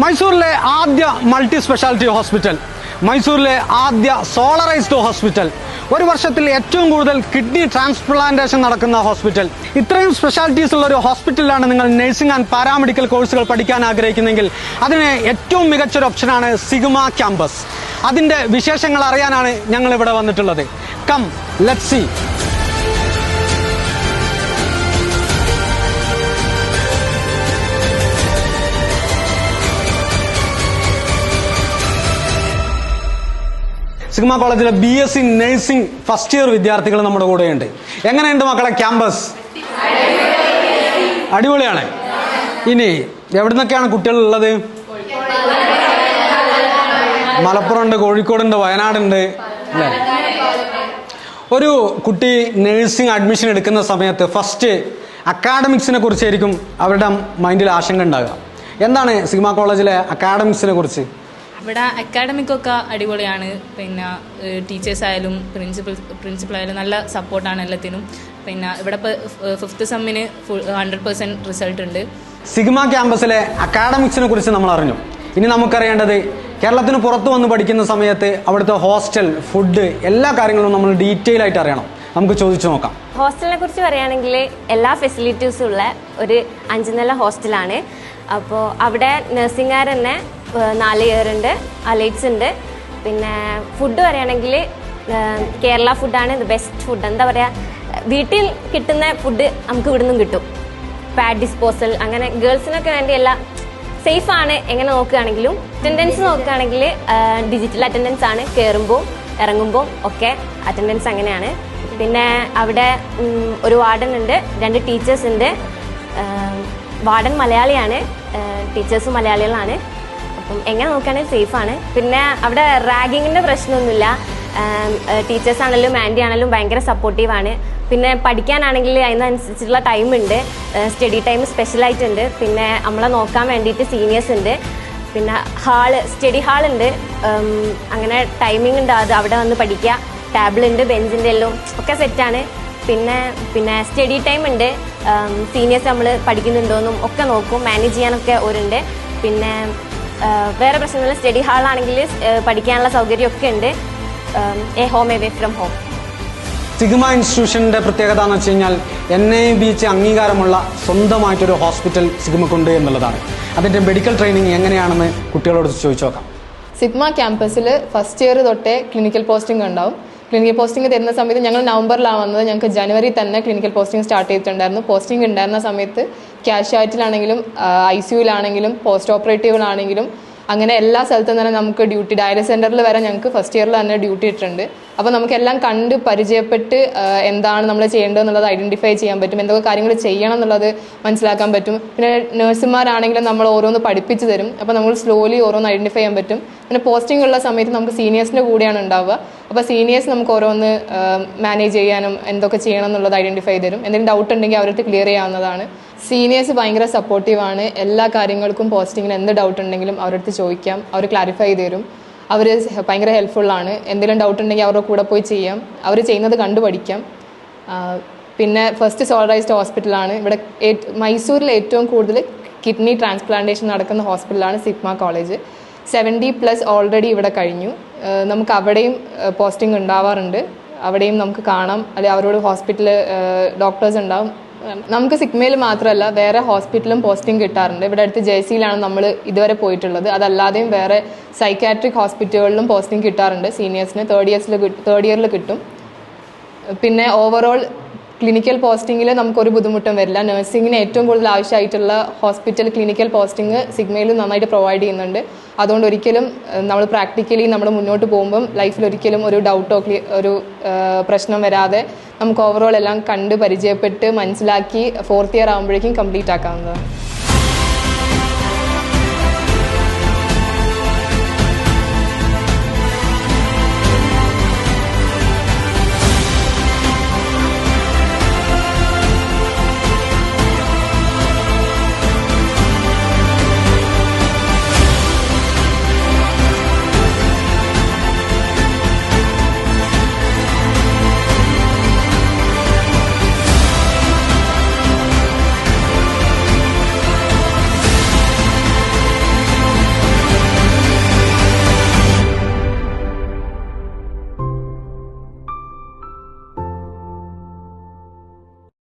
മൈസൂരിലെ ആദ്യ multi speciality hospital, മൈസൂരിലെ ആദ്യ സോളറൈസ്ഡ് hospital, ഒരു വർഷത്തിൽ ഏറ്റവും കൂടുതൽ കിഡ്നി ട്രാൻസ്പ്ലാന്റേഷൻ നടക്കുന്ന ഹോസ്പിറ്റൽ. ഇത്രയും സ്പെഷ്യാലിറ്റീസ് ഉള്ള ഒരു ഹോസ്പിറ്റലിലാണ് നിങ്ങൾ നഴ്സിംഗ് ആൻഡ് പാരാമെഡിക്കൽ കോഴ്സുകൾ പഠിക്കാൻ ആഗ്രഹിക്കുന്നെങ്കിൽ അതിന് ഏറ്റവും മികച്ചൊരു ഓപ്ഷനാണ് സിഗ്മ ക്യാമ്പസ്. അതിൻ്റെ വിശേഷങ്ങൾ അറിയാനാണ് ഞങ്ങൾ ഇവിടെ വന്നിട്ടുള്ളത്. Come let's see. സിഗ്മ കോളേജിലെ BSc നഴ്സിംഗ് ഫസ്റ്റ് ഇയർ വിദ്യാർത്ഥികൾ നമ്മുടെ കൂടെയുണ്ട്. എങ്ങനെയുണ്ട് മക്കളെ ക്യാമ്പസ്? അടിപൊളിയാണ്. ഇനി എവിടെ നിന്നൊക്കെയാണ് കുട്ടികളുള്ളത്? മലപ്പുറമുണ്ട്, കോഴിക്കോടുണ്ട്, വയനാടുണ്ട് അല്ലേ? ഒരു കുട്ടി നഴ്സിംഗ് അഡ്മിഷൻ എടുക്കുന്ന സമയത്ത് ഫസ്റ്റ് അക്കാഡമിക്സിനെ കുറിച്ചായിരിക്കും അവരുടെ മൈൻഡിൽ ആശങ്ക ഉണ്ടാകുക. എന്താണ് സിഗ്മ കോളേജിലെ അക്കാഡമിക്സിനെ കുറിച്ച്? ഇവിടെ അക്കാഡമിക്കൊക്കെ അടിപൊളിയാണ്. പിന്നെ ടീച്ചേഴ്സ് ആയാലും പ്രിൻസിപ്പൾ ആയാലും നല്ല സപ്പോർട്ടാണ് എല്ലാത്തിനും. പിന്നെ ഇവിടെ ഇപ്പോൾ 5th സെമ്മിന് 100% റിസൾട്ട് ഉണ്ട്. സിഗ്മ ക്യാമ്പസിലെ അക്കാഡമിക്സിനെ കുറിച്ച് നമ്മൾ അറിഞ്ഞു. ഇനി നമുക്കറിയേണ്ടത് കേരളത്തിന് പുറത്ത് വന്ന് പഠിക്കുന്ന സമയത്ത് അവിടുത്തെ ഹോസ്റ്റൽ, ഫുഡ്, എല്ലാ കാര്യങ്ങളും നമ്മൾ ഡീറ്റെയിൽ ആയിട്ട് അറിയണം. നമുക്ക് ചോദിച്ചു നോക്കാം. ഹോസ്റ്റലിനെ കുറിച്ച് പറയുകയാണെങ്കിൽ എല്ലാ ഫെസിലിറ്റീസും ഉള്ള ഒരു 5 നില ഹോസ്റ്റലാണ്. അപ്പോൾ അവിടെ നഴ്സിംഗുകാർ തന്നെ 4 ഇയർ ഉണ്ട്, അലൈറ്റ്സ് ഉണ്ട്. പിന്നെ ഫുഡ് പറയുകയാണെങ്കിൽ കേരള ഫുഡാണ് ബെസ്റ്റ് ഫുഡ്. എന്താ പറയുക, വീട്ടിൽ കിട്ടുന്ന ഫുഡ് നമുക്ക് ഇവിടെ നിന്നും കിട്ടും. പാഡ് ഡിസ്പോസൽ, അങ്ങനെ ഗേൾസിനൊക്കെ വേണ്ടി എല്ലാം സേഫാണ്. എങ്ങനെ നോക്കുകയാണെങ്കിലും അറ്റൻഡൻസ് നോക്കുകയാണെങ്കിൽ ഡിജിറ്റൽ അറ്റൻഡൻസ് ആണ്. കയറുമ്പോൾ ഇറങ്ങുമ്പോൾ ഒക്കെ അറ്റൻഡൻസ് അങ്ങനെയാണ്. പിന്നെ അവിടെ ഒരു വാർഡൻ ഉണ്ട്, 2 ടീച്ചേഴ്സ് ഉണ്ട്. വാർഡൻ മലയാളിയാണ്, ടീച്ചേഴ്സ് മലയാളികളാണ്. അപ്പം എങ്ങനെ നോക്കുകയാണെങ്കിൽ സേഫാണ്. പിന്നെ അവിടെ റാഗിങ്ങിൻ്റെ പ്രശ്നമൊന്നുമില്ല. ടീച്ചേഴ്സ് ആണെങ്കിലും ആൻറ്റി ആണെങ്കിലും ഭയങ്കര സപ്പോർട്ടീവാണ്. പിന്നെ പഠിക്കാനാണെങ്കിൽ അതിനനുസരിച്ചുള്ള ടൈമുണ്ട്. Study time സ്പെഷ്യലായിട്ടുണ്ട്. പിന്നെ നമ്മളെ നോക്കാൻ വേണ്ടിയിട്ട് സീനിയേഴ്സ് ഉണ്ട്. പിന്നെ സ്റ്റഡി ഹാളുണ്ട്. അങ്ങനെ ടൈമിംഗ് ഉണ്ട്, അത് അവിടെ വന്ന് പഠിക്കുക. ടേബിളുണ്ട്, ബെഞ്ചിൻ്റെ എല്ലാം ഒക്കെ സെറ്റാണ്. പിന്നെ സ്റ്റഡി ടൈം ഉണ്ട്. സീനിയേഴ്സ് നമ്മൾ പഠിക്കുന്നുണ്ടോയെന്നും ഒക്കെ നോക്കും. മാനേജ് ചെയ്യാനൊക്കെ ഒരുണ്ട്. പിന്നെ വേറെ പ്രശ്നമില്ല. സ്റ്റഡി ഹാളാണെങ്കിൽ പഠിക്കാനുള്ള സൗകര്യമൊക്കെ ഉണ്ട്. A home away from home. Sigma ഇൻസ്റ്റിറ്റ്യൂഷൻ്റെ പ്രത്യേകത എന്ന് വെച്ച് കഴിഞ്ഞാൽ NABH അംഗീകാരമുള്ള സ്വന്തമായിട്ടൊരു ഹോസ്പിറ്റൽ സിഗ്മക്കുണ്ട് എന്നുള്ളതാണ്. അതിൻ്റെ മെഡിക്കൽ ട്രെയിനിങ് എങ്ങനെയാണെന്ന് കുട്ടികളോട് ചോദിച്ചു നോക്കാം. സിഗ്മ ക്യാമ്പസിൽ ഫസ്റ്റ് ഇയർ തൊട്ടേ ക്ലിനിക്കൽ പോസ്റ്റിംഗ് ഉണ്ടാവും. ക്ലിനിക്കൽ പോസ്റ്റിംഗ് തരുന്ന സമയത്ത് ഞങ്ങൾ നവംബറിലാണ് വന്നത്. ഞങ്ങൾക്ക് ജനുവരി തന്നെ ക്ലിനിക്കൽ പോസ്റ്റിംഗ് സ്റ്റാർട്ട് ചെയ്തിട്ടുണ്ടായിരുന്നു. പോസ്റ്റിംഗ് ഉണ്ടായിരുന്ന സമയത്ത് കാഷ്വാലിറ്റിയിലാണെങ്കിലും ICUലാണെങ്കിലും പോസ്റ്റ് ഓപ്പറേറ്റീവിലാണെങ്കിലും അങ്ങനെ എല്ലാ സ്ഥലത്തും തന്നെ നമുക്ക് ഡ്യൂട്ടി, ഡയാലിസിസ് സെൻറ്ററിൽ വരെ ഞങ്ങൾക്ക് ഫസ്റ്റ് ഇയറിൽ തന്നെ ഡ്യൂട്ടി ഇട്ടിട്ടുണ്ട്. അപ്പോൾ നമുക്കെല്ലാം കണ്ട് പരിചയപ്പെട്ട് എന്താണ് നമ്മൾ ചെയ്യേണ്ടതെന്നുള്ളത് ഐഡൻറ്റിഫൈ ചെയ്യാൻ പറ്റും. എന്തൊക്കെ കാര്യങ്ങൾ ചെയ്യണം എന്നുള്ളത് മനസ്സിലാക്കാൻ പറ്റും. പിന്നെ നഴ്സുമാരാണെങ്കിലും നമ്മൾ ഓരോന്ന് പഠിപ്പിച്ച് തരും. അപ്പോൾ നമ്മൾ സ്ലോലി ഓരോന്ന് ഐഡൻറ്റിഫൈ ചെയ്യാൻ പറ്റും. പിന്നെ പോസ്റ്റിംഗ് ഉള്ള സമയത്ത് നമുക്ക് സീനിയേഴ്സിൻ്റെ കൂടെയാണ് ഉണ്ടാവുക. അപ്പോൾ സീനിയേഴ്സ് നമുക്ക് ഓരോന്ന് മാനേജ് ചെയ്യാനും എന്തൊക്കെ ചെയ്യണം എന്നുള്ളത് ഐഡൻറ്റിഫൈ തരും. എന്തെങ്കിലും ഡൗട്ട് ഉണ്ടെങ്കിൽ അവർക്ക് ക്ലിയർ ചെയ്യാവുന്നതാണ്. സീനിയേഴ്സ് ഭയങ്കര സപ്പോർട്ടീവാണ്. എല്ലാ കാര്യങ്ങൾക്കും പോസ്റ്റിങ്ങിന് എന്ത് ഡൗട്ട് ഉണ്ടെങ്കിലും അവരടുത്ത് ചോദിക്കാം, അവർ ക്ലാരിഫൈ ചെയ്ത് തരും. അവർ ഭയങ്കര ഹെൽപ്ഫുള്ളാണ്. എന്തെങ്കിലും ഡൗട്ട് ഉണ്ടെങ്കിൽ അവരുടെ കൂടെ പോയി ചെയ്യാം, അവർ ചെയ്യുന്നത് കണ്ടു പഠിക്കാം. പിന്നെ ഫസ്റ്റ് സോളറൈസ്ഡ് ഹോസ്പിറ്റലാണ്. ഇവിടെ മൈസൂരിൽ ഏറ്റവും കൂടുതൽ കിഡ്നി ട്രാൻസ്പ്ലാന്റേഷൻ നടക്കുന്ന ഹോസ്പിറ്റലാണ് സിഗ്മ കോളേജ്. 70+ ഓൾറെഡി ഇവിടെ കഴിഞ്ഞു. നമുക്ക് അവിടെയും പോസ്റ്റിംഗ് ഉണ്ടാവാറുണ്ട്. അവിടെയും നമുക്ക് കാണാം. അല്ലെങ്കിൽ അവരോട് ഹോസ്പിറ്റലിൽ ഡോക്ടേഴ്സ് ഉണ്ടാവും. നമുക്ക് സിഗ്മയിൽ മാത്രമല്ല വേറെ ഹോസ്പിറ്റലും പോസ്റ്റിംഗ് കിട്ടാറുണ്ട്. ഇവിടെ അടുത്ത് JCയിലാണ് നമ്മൾ ഇതുവരെ പോയിട്ടുള്ളത്. അതല്ലാതെയും വേറെ സൈക്കാട്രിക് ഹോസ്പിറ്റലുകളിലും പോസ്റ്റിംഗ് കിട്ടാറുണ്ട്. സീനിയേഴ്സിന് തേർഡ് ഇയറിൽ കിട്ടും. പിന്നെ ഓവറോൾ ക്ലിനിക്കൽ പോസ്റ്റിങ്ങിൽ നമുക്കൊരു ബുദ്ധിമുട്ടും വരില്ല. നഴ്സിങ്ങിന് ഏറ്റവും കൂടുതൽ ആവശ്യമായിട്ടുള്ള ഹോസ്പിറ്റൽ ക്ലിനിക്കൽ പോസ്റ്റിംഗ് സിഗ്മയിൽ നന്നായിട്ട് പ്രൊവൈഡ് ചെയ്യുന്നുണ്ട്. അതുകൊണ്ട് ഒരിക്കലും നമ്മൾ പ്രാക്ടിക്കലി നമ്മൾ മുന്നോട്ട് പോകുമ്പം ലൈഫിൽ ഒരിക്കലും ഒരു ഡൗട്ടോ ഒരു പ്രശ്നം വരാതെ നമുക്ക് ഓവറോൾ എല്ലാം കണ്ട് പരിചയപ്പെട്ട് മനസ്സിലാക്കി 4th ഇയർ ആകുമ്പോഴേക്കും കംപ്ലീറ്റ് ആക്കാവുന്നതാണ്.